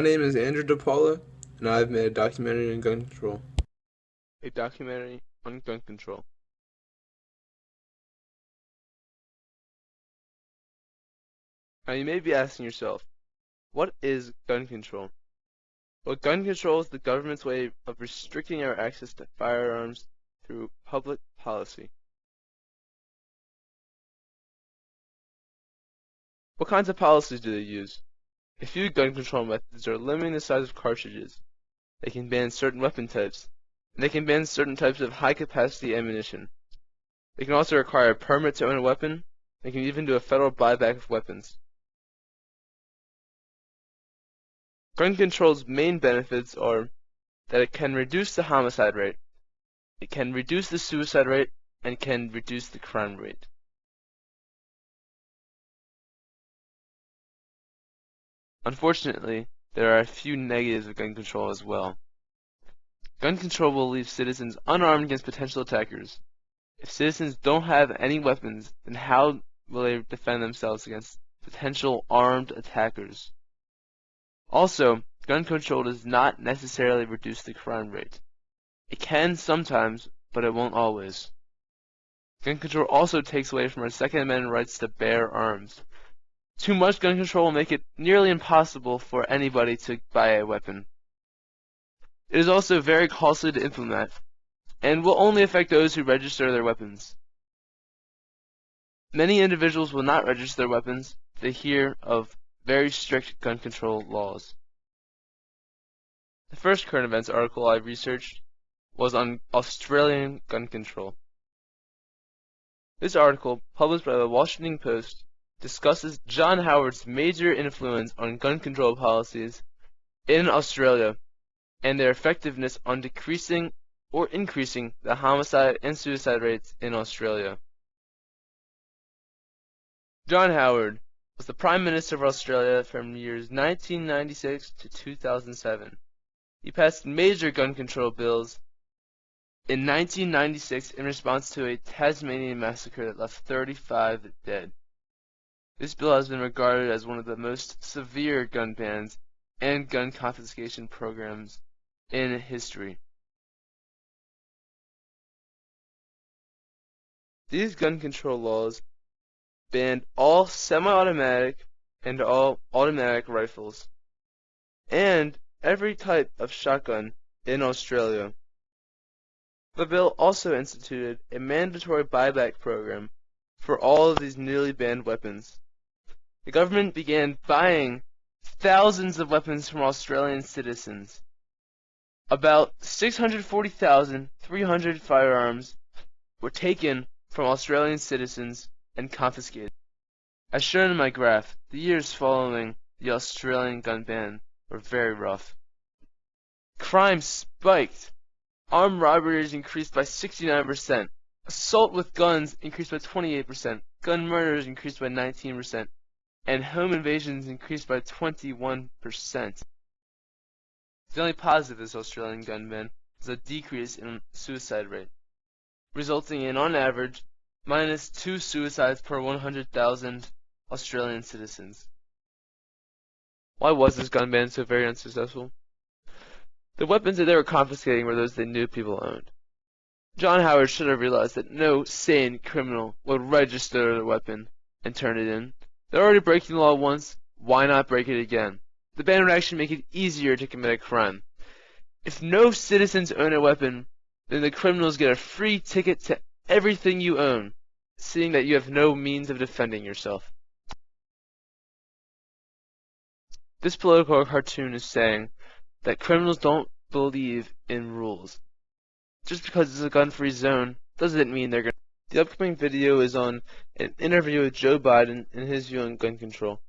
My name is Andrew DiPaula, and I've made a documentary on gun control. A documentary on gun control. Now you may be asking yourself, what is gun control? Well, gun control is the government's way of restricting our access to firearms through public policy. What kinds of policies do they use? A few gun control methods are limiting the size of cartridges. They can ban certain weapon types, and they can ban certain types of high-capacity ammunition. They can also require a permit to own a weapon. They can even do a federal buyback of weapons. Gun control's main benefits are that it can reduce the homicide rate, it can reduce the suicide rate, and can reduce the crime rate. Unfortunately, there are a few negatives of gun control as well. Gun control will leave citizens unarmed against potential attackers. If citizens don't have any weapons, then how will they defend themselves against potential armed attackers? Also, gun control does not necessarily reduce the crime rate. It can sometimes, but it won't always. Gun control also takes away from our Second Amendment rights to bear arms. Too much gun control will make it nearly impossible for anybody to buy a weapon. It is also very costly to implement, and will only affect those who register their weapons. Many individuals will not register their weapons if they hear of very strict gun control laws. The first current events article I researched was on Australian gun control. This article, published by the Washington Post, discusses John Howard's major influence on gun control policies in Australia and their effectiveness on decreasing or increasing the homicide and suicide rates in Australia. John Howard was the Prime Minister of Australia from years 1996 to 2007. He passed major gun control bills in 1996 in response to a Tasmanian massacre that left 35 dead. This bill has been regarded as one of the most severe gun bans and gun confiscation programs in history. These gun control laws banned all semi-automatic and all automatic rifles, and every type of shotgun in Australia. The bill also instituted a mandatory buyback program for all of these newly banned weapons. The government began buying thousands of weapons from Australian citizens. About 640,300 firearms were taken from Australian citizens and confiscated. As shown in my graph, the years following the Australian gun ban were very rough. Crime spiked. Armed robberies increased by 69%. Assault with guns increased by 28%. Gun murders increased by 19%. And home invasions increased by 21%. The only positive of this Australian gun ban is a decrease in suicide rate, resulting in, on average, -2 suicides per 100,000 Australian citizens. Why was this gun ban so very unsuccessful? The weapons that they were confiscating were those they knew people owned. John Howard should have realized that no sane criminal would register their weapon and turn it in. They're already breaking the law once, why not break it again? The ban would actually make it easier to commit a crime. If no citizens own a weapon, then the criminals get a free ticket to everything you own, seeing that you have no means of defending yourself. This political cartoon is saying that criminals don't believe in rules. Just because it's a gun-free zone doesn't mean they're going to. The upcoming video is on an interview with Joe Biden and his view on gun control.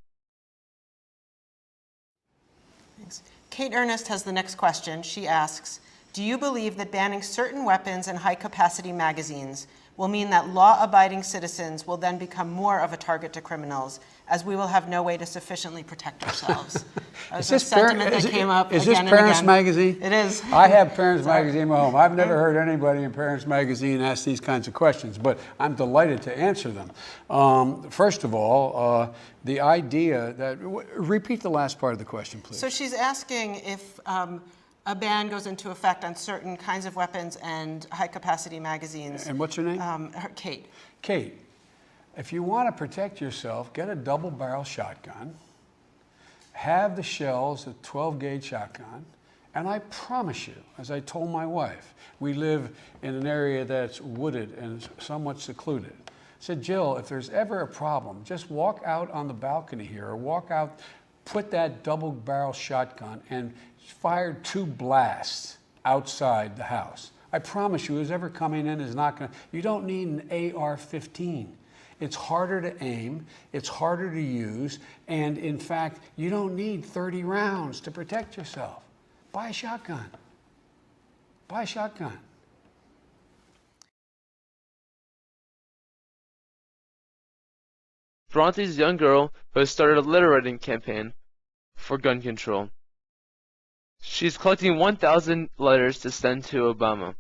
Thanks. Kate Ernest has the next question. She asks, do you believe that banning certain weapons and high-capacity magazines will mean that law-abiding citizens will then become more of a target to criminals, as we will have no way to sufficiently protect ourselves. That was Is a this parent- sentiment that came up is again this and Parents again. Magazine? It is. I have Parents Magazine at home. I've never heard anybody in Parents Magazine ask these kinds of questions, but I'm delighted to answer them. First of all, the idea that, repeat the last part of the question, please. So she's asking if a ban goes into effect on certain kinds of weapons and high-capacity magazines. And what's her name? Kate. Kate, if you want to protect yourself, get a double-barrel shotgun, have the shells, a 12-gauge shotgun, and I promise you, as I told my wife, we live in an area that's wooded and somewhat secluded. I said, Jill, if there's ever a problem, just walk out on the balcony here or walk out, put that double-barrel shotgun and fire 2 blasts outside the house. I promise you, who's ever coming in is not going to, you don't need an AR-15. It's harder to aim, it's harder to use, and in fact, you don't need 30 rounds to protect yourself. Buy a shotgun. Buy a shotgun. Bronte's young girl who has started a letter writing campaign for gun control. She's collecting 1,000 letters to send to Obama.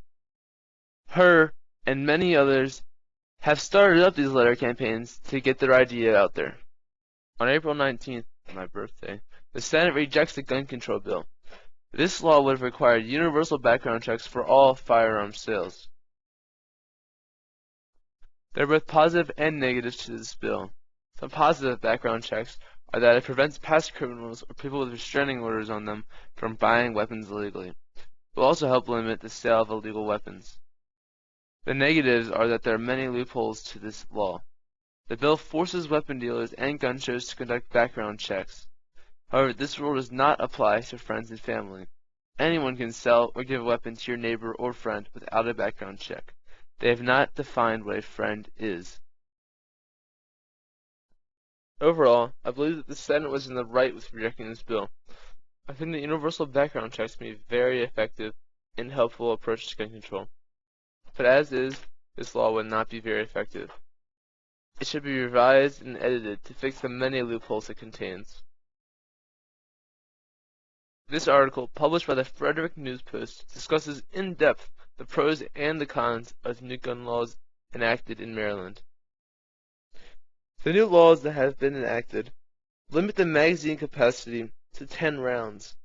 Her and many others have started up these letter campaigns to get their idea out there. On April 19th, my birthday, the Senate rejects the gun control bill. This law would have required universal background checks for all firearms sales. There are both positive and negatives to this bill. Some positive background checks are that it prevents past criminals or people with restraining orders on them from buying weapons illegally. It will also help limit the sale of illegal weapons. The negatives are that there are many loopholes to this law. The bill forces weapon dealers and gun shows to conduct background checks. However, this rule does not apply to friends and family. Anyone can sell or give a weapon to your neighbor or friend without a background check. They have not defined what a friend is. Overall, I believe that the Senate was in the right with rejecting this bill. I think that universal background checks can be a very effective and helpful approach to gun control. But as is, this law would not be very effective. It should be revised and edited to fix the many loopholes it contains. This article, published by the Frederick News Post, discusses in depth the pros and the cons of new gun laws enacted in Maryland. The new laws that have been enacted limit the magazine capacity to 10 rounds.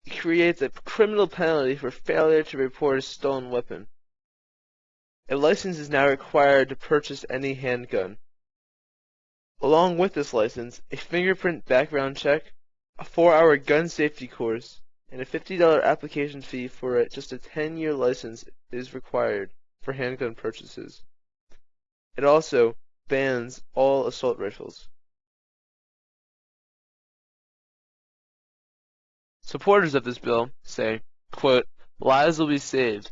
It creates a criminal penalty for failure to report a stolen weapon. A license is now required to purchase any handgun. Along with this license, a fingerprint background check, a 4-hour gun safety course, and a $50 application fee for just a 10-year license is required for handgun purchases. It also bans all assault rifles. Supporters of this bill say, quote, "Lives will be saved."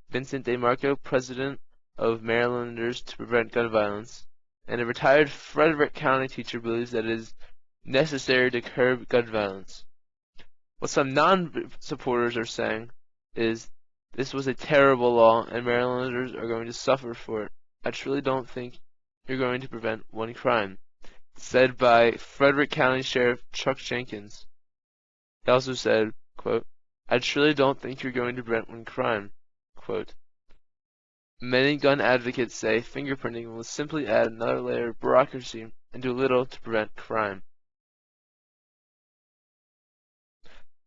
Vincent DeMarco, president of Marylanders to Prevent Gun Violence, and a retired Frederick County teacher, believes that it is necessary to curb gun violence. What some non-supporters are saying is, this was a terrible law and Marylanders are going to suffer for it. I truly don't think you're going to prevent one crime. Said by Frederick County Sheriff Chuck Jenkins. He also said, quote, "I truly don't think you're going to prevent one crime." Quote, "Many gun advocates say fingerprinting will simply add another layer of bureaucracy and do little to prevent crime."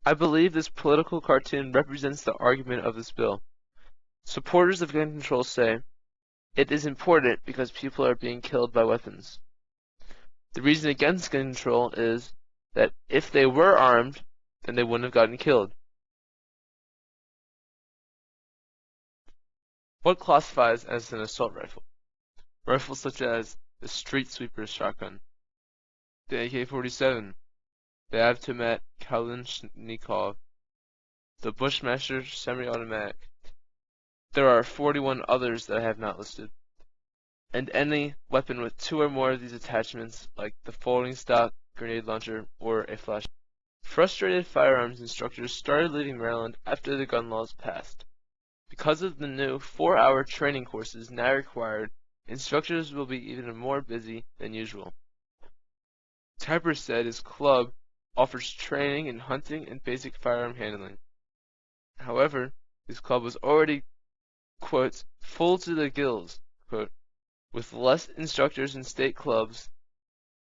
I believe this political cartoon represents the argument of this bill. Supporters of gun control say, it is important because people are being killed by weapons. The reason against gun control is that if they were armed, then they wouldn't have gotten killed. What classifies as an assault rifle? Rifles such as the Street Sweeper's shotgun, the AK-47, the Avtomat Kalashnikov, the Bushmaster semi-automatic. There are 41 others that I have not listed. And any weapon with 2 or more of these attachments, like the folding stock, grenade launcher, or a flashlight. Frustrated firearms instructors started leaving Maryland after the gun laws passed. Because of the new 4-hour training courses now required, instructors will be even more busy than usual. Tepper said his club offers training in hunting and basic firearm handling. However, his club was already, quote, full to the gills, quote, with less instructors in state clubs.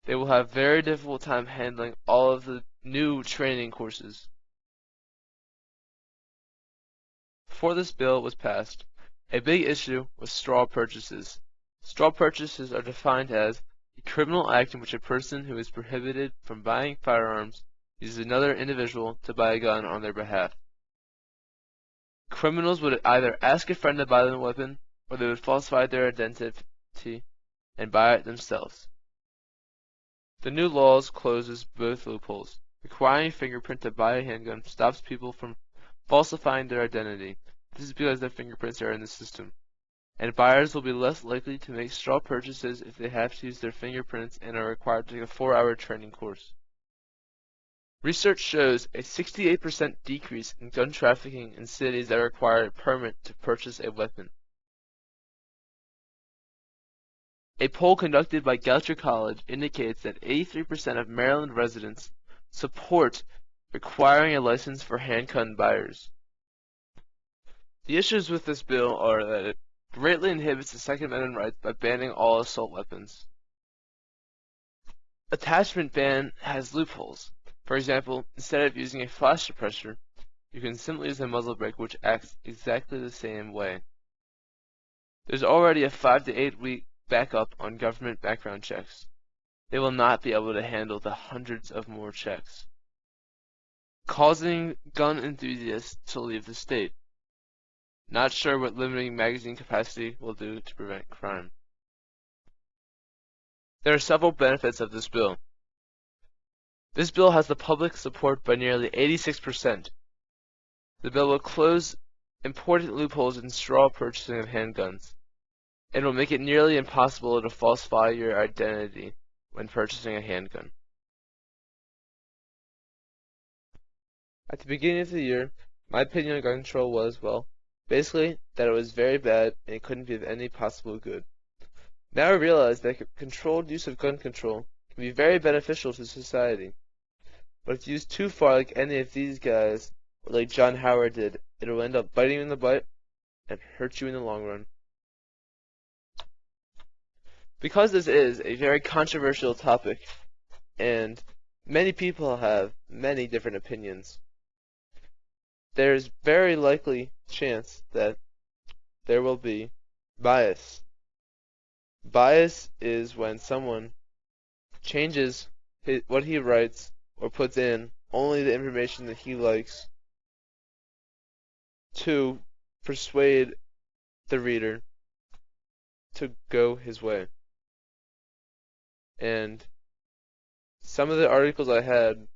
They will have very difficult time handling all of the new training courses. Before this bill was passed, a big issue was straw purchases. Straw purchases are defined as a criminal act in which a person who is prohibited from buying firearms uses another individual to buy a gun on their behalf. Criminals would either ask a friend to buy them a weapon, or they would falsify their identity and buy it themselves. The new laws closes both loopholes. Requiring a fingerprint to buy a handgun stops people from falsifying their identity. This is because their fingerprints are in the system. And buyers will be less likely to make straw purchases if they have to use their fingerprints and are required to take a 4-hour training course. Research shows a 68% decrease in gun trafficking in cities that require a permit to purchase a weapon. A poll conducted by Goucher College indicates that 83% of Maryland residents support requiring a license for handgun buyers. The issues with this bill are that it greatly inhibits the Second Amendment rights by banning all assault weapons. Attachment ban has loopholes. For example, instead of using a flash suppressor, you can simply use a muzzle brake which acts exactly the same way. There's already a 5 to 8 week backup on government background checks. They will not be able to handle the hundreds of more checks, causing gun enthusiasts to leave the state. Not sure what limiting magazine capacity will do to prevent crime. There are several benefits of this bill. This bill has the public support by nearly 86%. The bill will close important loopholes in straw purchasing of handguns. It will make it nearly impossible to falsify your identity when purchasing a handgun. At the beginning of the year, my opinion on gun control was, well, basically that it was very bad and it couldn't be of any possible good. Now I realize that controlled use of gun control can be very beneficial to society. But if used too far like any of these guys, or like John Howard did, it will end up biting you in the butt and hurt you in the long run. Because this is a very controversial topic, and many people have many different opinions, there's very likely chance that there will be bias. Bias is when someone changes what he writes or puts in only the information that he likes to persuade the reader to go his way. And some of the articles I had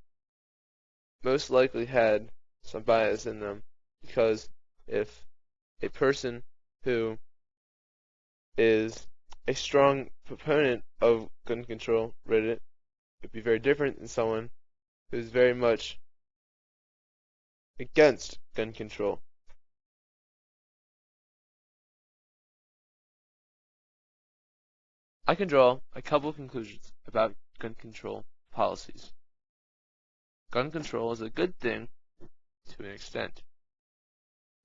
most likely had some bias in them, because if a person who is a strong proponent of gun control read it, it would be very different than someone who is very much against gun control. I can draw a couple of conclusions about gun control policies. Gun control is a good thing to an extent.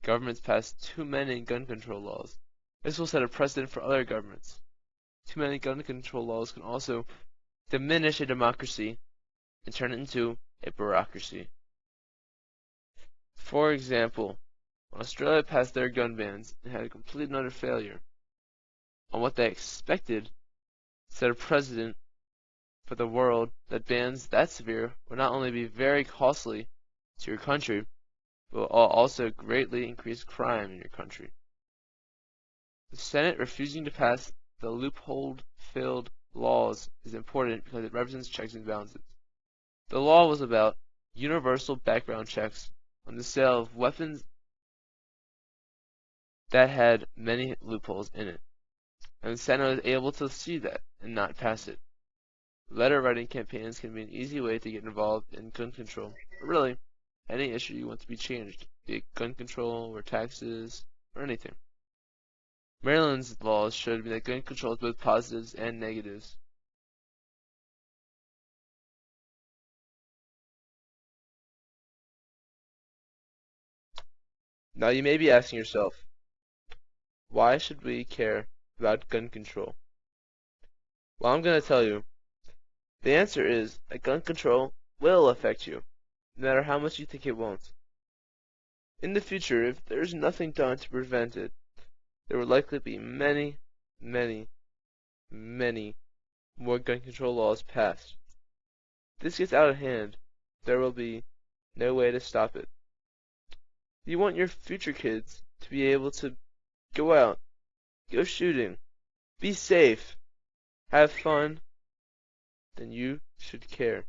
Governments pass too many gun control laws. This will set a precedent for other governments. Too many gun control laws can also diminish a democracy and turn it into a bureaucracy. For example, when Australia passed their gun bans, it had a complete and utter failure. On what they expected, set a precedent for the world that bans that severe will not only be very costly to your country, but will also greatly increase crime in your country. The Senate refusing to pass the loophole-filled laws is important because it represents checks and balances. The law was about universal background checks on the sale of weapons that had many loopholes in it, and the Senate was able to see that and not pass it. Letter writing campaigns can be an easy way to get involved in gun control, or really any issue you want to be changed, be it gun control or taxes or anything. Maryland's laws showed me that gun control has both positives and negatives. Now you may be asking yourself, why should we care about gun control? Well, I'm going to tell you. The answer is that gun control will affect you, no matter how much you think it won't. In the future, if there is nothing done to prevent it, there will likely be many, many, many more gun control laws passed. If this gets out of hand, there will be no way to stop it. You want your future kids to be able to go out, go shooting, be safe, have fun, then you should care.